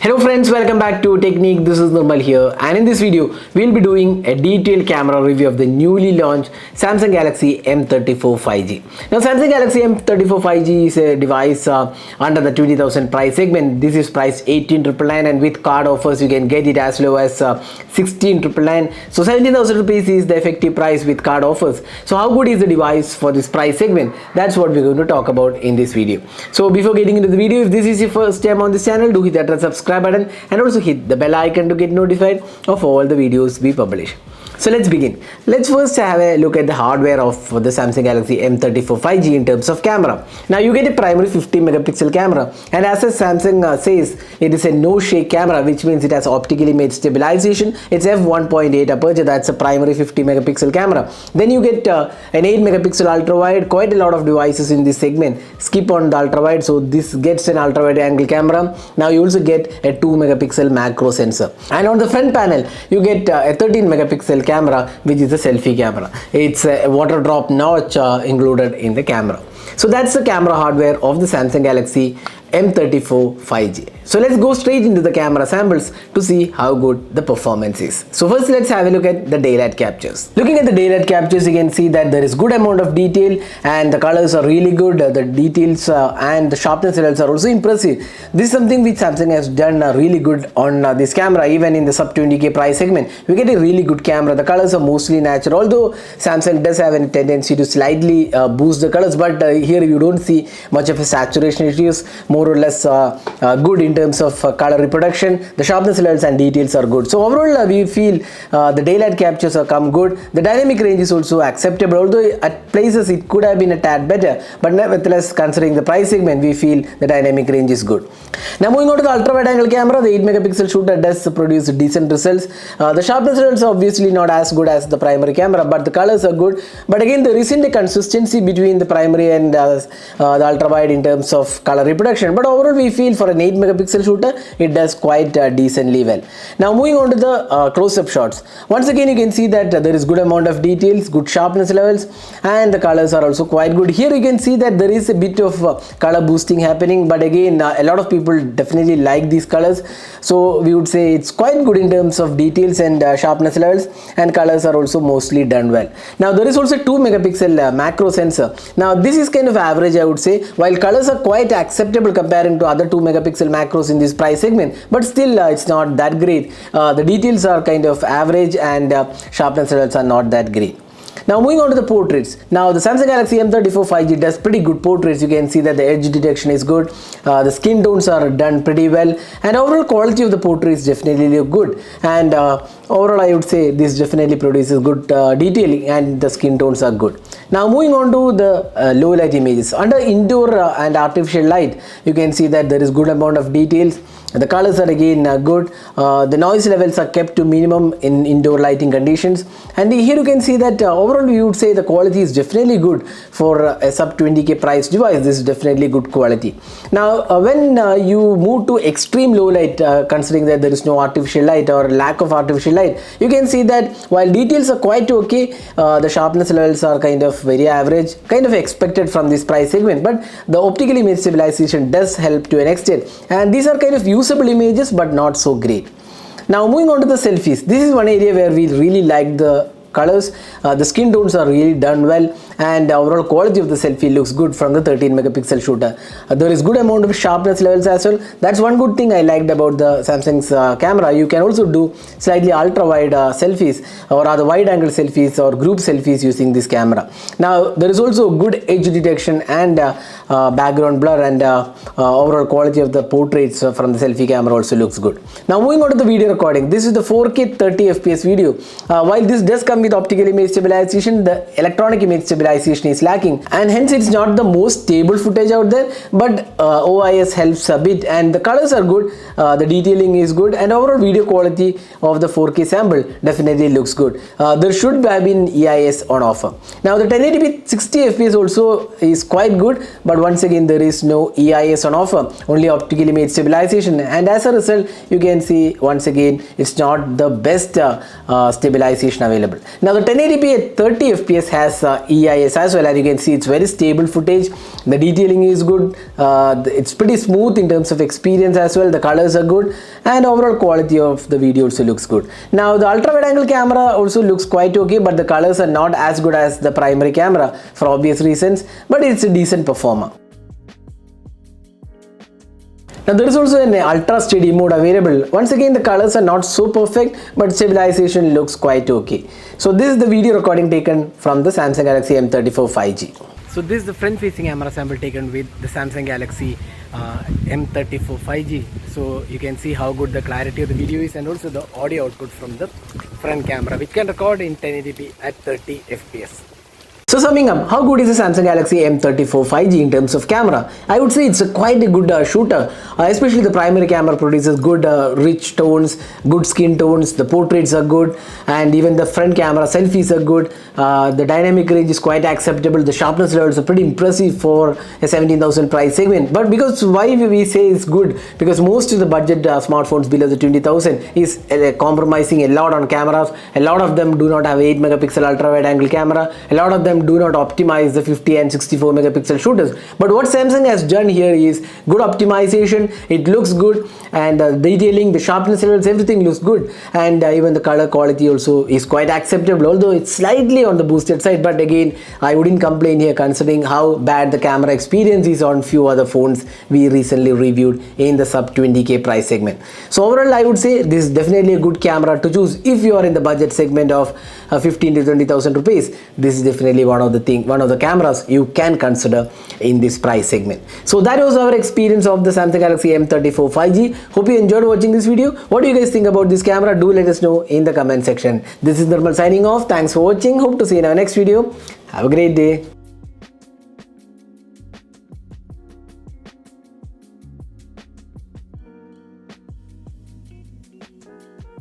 Hello friends, welcome back to Technique. This is Nirmal here, and in this video we'll be doing a detailed camera review of the newly launched Samsung Galaxy M34 5G. Now Samsung Galaxy M34 5G is a device under the 20,000 price segment. This is priced 18,999 and with card offers you can get it as low as 16,999. So 17,000 rupees is the effective price with card offers. So how good is the device for this price segment? That's what we're going to talk about in this video. So before getting into the video, if this is your first time on this channel, do hit that subscribe button and also hit the bell icon to get notified of all the videos we publish. So let's begin. Let's first have a look at the hardware of the Samsung Galaxy M34 5G in terms of camera. Now you get a primary 50 megapixel camera, and as Samsung says, it is a no shake camera, which means it has optical image stabilization. It's f1.8 aperture, that's a primary 50 megapixel camera. Then you get an 8 megapixel ultra wide. Quite a lot of devices in this segment skip on the ultra wide, so this gets an ultra wide angle camera. Now you also get a 2 megapixel macro sensor, and on the front panel you get a 13 megapixel camera, which is a selfie camera. It's a water drop notch included in the camera. So that's the camera hardware of the Samsung Galaxy M34 5G. So let's go straight into the camera samples to see how good the performance is. So first let's have a look at the daylight captures. Looking at the daylight captures, you can see that there is good amount of detail and the colors are really good. The details and the sharpness levels are also impressive. This is something which Samsung has done really good on this camera. Even in the sub 20k price segment, we get a really good camera. The colors are mostly natural, although Samsung does have a tendency to slightly boost the colors, but here you don't see much of a saturation issues. More or less good in terms of color reproduction. The sharpness levels and details are good. So overall we feel the daylight captures have come good. The dynamic range is also acceptable, although at places it could have been a tad better, but nevertheless considering the price segment we feel the dynamic range is good. Now moving on to the ultra wide angle camera, the 8 megapixel shooter does produce decent results. The sharpness levels are obviously not as good as the primary camera, but the colors are good. But again, there isn't a consistency between the primary and the ultra wide in terms of color reproduction. But overall we feel for an 8 megapixel shooter it does quite decently well. Now moving on to the close-up shots. Once again you can see that there is good amount of details, good sharpness levels, and the colors are also quite good. Here you can see that there is a bit of color boosting happening, but again a lot of people definitely like these colors, so we would say it's quite good in terms of details and sharpness levels, and colors are also mostly done well. Now there is also 2 megapixel macro sensor. Now this is kind of average, I would say, while colors are quite acceptable comparing to other 2 megapixel macros in this price segment, but still it's not that great. The details are kind of average and sharpness levels are not that great. Now moving on to the portraits. Now the Samsung Galaxy M34 5G does pretty good portraits. You can see that the edge detection is good, the skin tones are done pretty well, and overall quality of the portraits definitely look good, and overall I would say this definitely produces good detailing and the skin tones are good. Now moving on to the low light images. Under indoor and artificial light you can see that there is good amount of details. The colors are again good. The noise levels are kept to minimum in indoor lighting conditions, and here you can see that overall we would say the quality is definitely good for a sub 20k price device. This is definitely good quality. Now when you move to extreme low light, considering that there is no artificial light or lack of artificial light, you can see that while details are quite okay, the sharpness levels are kind of very average, kind of expected from this price segment, but the optical image stabilization does help to an extent, and these are kind of usable images but not so great. Now moving on to the selfies. This is one area where we really like the colors. The skin tones are really done well, and overall quality of the selfie looks good from the 13 megapixel shooter. There is good amount of sharpness levels as well. That's one good thing I liked about the Samsung's camera. You can also do slightly ultra wide selfies, or rather wide angle selfies or group selfies using this camera. Now there is also good edge detection and background blur, and overall quality of the portraits from the selfie camera also looks good. Now moving on to the video recording. This is the 4K 30 fps video. While this does come with optical image stabilization, the electronic image stabilization is lacking, and hence it's not the most stable footage out there, but OIS helps a bit, and the colors are good, the detailing is good, and overall video quality of the 4K sample definitely looks good. There should have been EIS on offer. Now the 1080p 60 fps also is quite good, but once again there is no EIS on offer, only optical image stabilization, and as a result you can see once again it's not the best stabilization available. Now the 1080p at 30 fps has EIS IS as well. As you can see, it's very stable footage. The detailing is good. It's pretty smooth in terms of experience as well. The colors are good, and overall quality of the video also looks good. Now the ultra wide angle camera also looks quite okay, but the colors are not as good as the primary camera for obvious reasons, but it's a decent performer. Now there is also an ultra steady mode available. Once again, the colors are not so perfect, but stabilization looks quite okay. So this is the video recording taken from the Samsung Galaxy M34 5G. So this is the front facing camera sample taken with the Samsung Galaxy M34 5G. So you can see how good the clarity of the video is, and also the audio output from the front camera, which can record in 1080p at 30 fps. So summing up, how good is the Samsung Galaxy M34 5G in terms of camera? I would say it's quite a good shooter, especially the primary camera produces good rich tones, good skin tones, the portraits are good, and even the front camera selfies are good. The dynamic range is quite acceptable. The sharpness levels are pretty impressive for a 17,000 price segment. But because why we say it's good, because most of the budget smartphones below the 20,000 is compromising a lot on cameras. A lot of them do not have 8 megapixel ultra wide angle camera. A lot of them do not optimize the 50 and 64 megapixel shooters. But what Samsung has done here is good optimization. It looks good, and detailing, the sharpness levels, everything looks good, and even the color quality also is quite acceptable, although it's slightly on the boosted side. But again, I wouldn't complain here considering how bad the camera experience is on few other phones we recently reviewed in the sub 20k price segment. So overall, I would say this is definitely a good camera to choose if you are in the budget segment of 15 to 20,000 rupees. This is definitely one of the cameras you can consider in this price segment. So that was our experience of the Samsung Galaxy M34 5G. Hope you enjoyed watching this video. What do you guys think about this camera? Do let us know in the comment section. This is Nirmal signing off. Thanks for watching. Hope to see you in our next video. Have a great day.